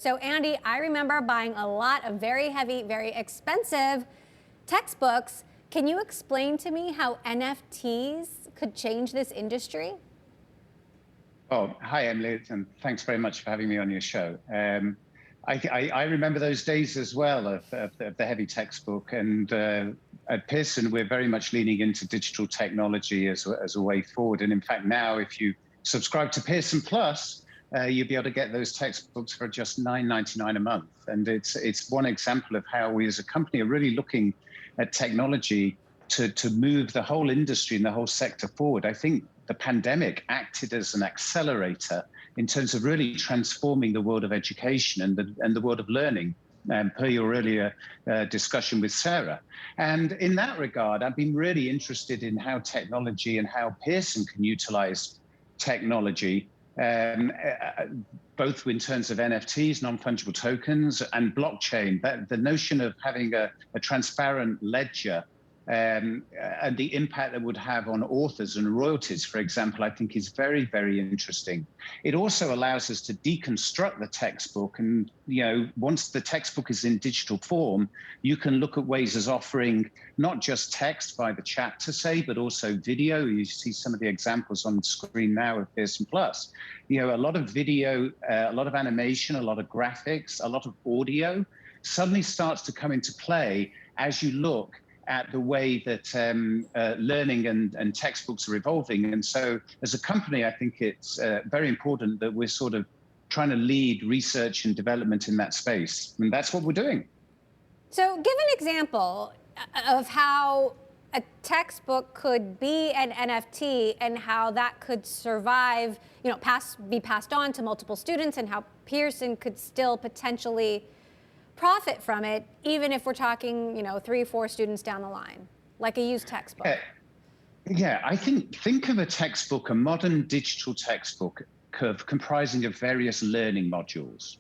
So Andy, I remember buying a lot of very heavy, very expensive textbooks. Can you explain to me how NFTs could change this industry? Oh, hi, Emily, and thanks very much for having me on your show. I remember those days as well of the heavy textbook, and at Pearson, we're very much leaning into digital technology as a way forward. And in fact, now if you subscribe to Pearson Plus, you'll be able to get those textbooks for just $9.99 a month. And it's one example of how we as a company are really looking at technology to move the whole industry and the whole sector forward. I think the pandemic acted as an accelerator in terms of really transforming the world of education and the world of learning, per your earlier discussion with Sarah. And in that regard, I've been really interested in how technology and how Pearson can utilize technology, both in terms of NFTs, non-fungible tokens, and blockchain. The notion of having a transparent ledger and the impact that would have on authors and royalties, for example, I think is very, very interesting. It also allows us to deconstruct the textbook. And, once the textbook is in digital form, you can look at ways as offering not just text by the chapter, say, but also video. You see some of the examples on the screen now of Pearson Plus. A lot of video, a lot of animation, a lot of graphics, a lot of audio suddenly starts to come into play as you look at the way that learning and textbooks are evolving. And so as a company, I think it's very important that we're sort of trying to lead research and development in that space. And that's what we're doing. So give an example of how a textbook could be an NFT and how that could survive, be passed on to multiple students, and how Pearson could still potentially profit from it, even if we're talking, 3 or 4 students down the line, like a used textbook. Yeah, I think of a textbook, a modern digital textbook, comprising of various learning modules.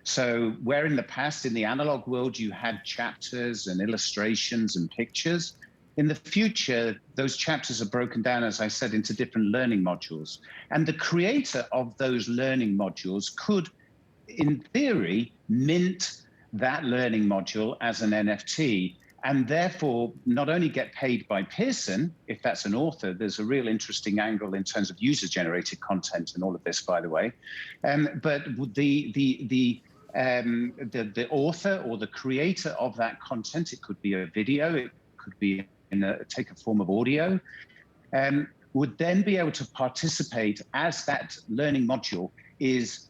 So where in the past, in the analog world, you had chapters and illustrations and pictures, in the future, those chapters are broken down, as I said, into different learning modules. And the creator of those learning modules could, in theory, mint that learning module as an NFT, and therefore not only get paid by Pearson, if that's an author. There's a real interesting angle in terms of user-generated content and all of this, by the way. But the author or the creator of that content, it could be a video, it could be take a form of audio, would then be able to participate as that learning module is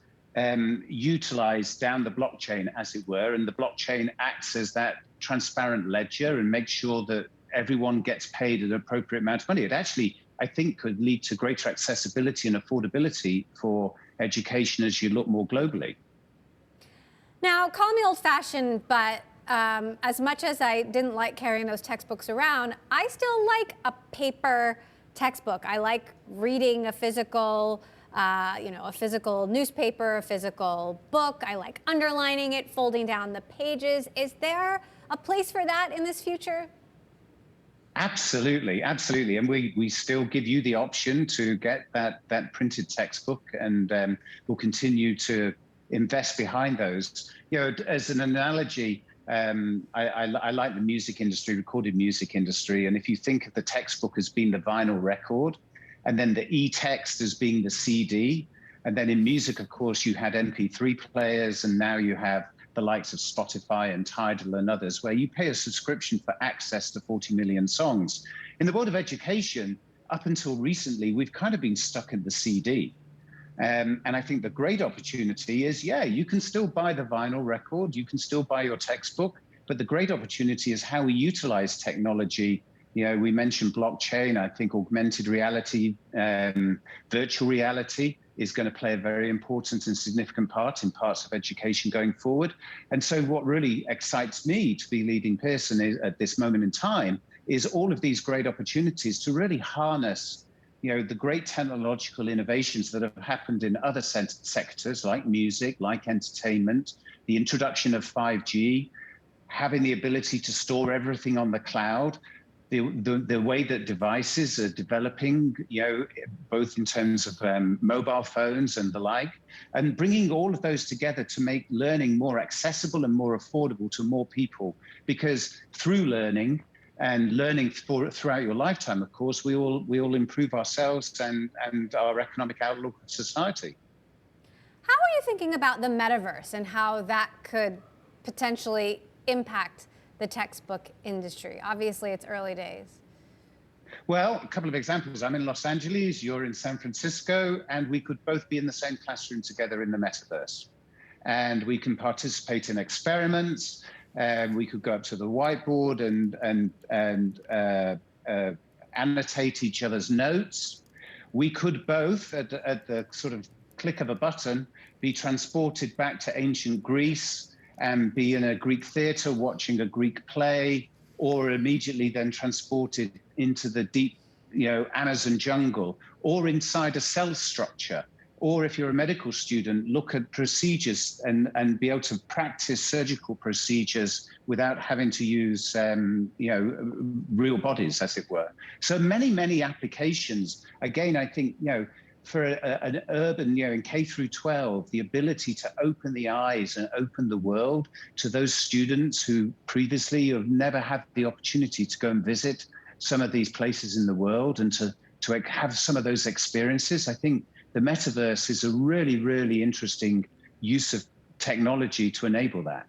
utilized down the blockchain, as it were, and the blockchain acts as that transparent ledger and makes sure that everyone gets paid an appropriate amount of money. It actually, I think, could lead to greater accessibility and affordability for education as you look more globally. Now, call me old-fashioned, but as much as I didn't like carrying those textbooks around, I still like a paper textbook. I like reading a physical newspaper, a physical book. I like underlining it, folding down the pages. Is there a place for that in this future? Absolutely, absolutely. And we still give you the option to get that printed textbook, and we'll continue to invest behind those. As an analogy, I like the music industry, recorded music industry. And if you think of the textbook as being the vinyl record, and then the e-text as being the CD. And then in music, of course, you had MP3 players, and now you have the likes of Spotify and Tidal and others, where you pay a subscription for access to 40 million songs. In the world of education, up until recently, we've kind of been stuck in the CD. And I think the great opportunity is, you can still buy the vinyl record, you can still buy your textbook, but the great opportunity is how we utilize technology. We mentioned blockchain. I think augmented reality, virtual reality is going to play a very important and significant part in parts of education going forward. And so what really excites me to be leading Pearson at this moment in time is all of these great opportunities to really harness the great technological innovations that have happened in other sectors like music, like entertainment, the introduction of 5G, having the ability to store everything on the cloud, the way that devices are developing, both in terms of mobile phones and the like, and bringing all of those together to make learning more accessible and more affordable to more people. Because through learning and learning throughout your lifetime, of course, we all improve ourselves and our economic outlook of society. How are you thinking about the metaverse and how that could potentially impact the textbook industry? Obviously, it's early days. Well, a couple of examples. I'm in Los Angeles, you're in San Francisco, and we could both be in the same classroom together in the metaverse. And we can participate in experiments, and we could go up to the whiteboard and annotate each other's notes. We could both, at the sort of click of a button, be transported back to ancient Greece and be in a Greek theater watching a Greek play, or immediately then transported into the deep, Amazon jungle, or inside a cell structure. Or if you're a medical student, look at procedures and be able to practice surgical procedures without having to use, real bodies, as it were. So many, many applications. Again, I think, for an urban, in K through 12, the ability to open the eyes and open the world to those students who previously have never had the opportunity to go and visit some of these places in the world and to have some of those experiences. I think the metaverse is a really, really interesting use of technology to enable that.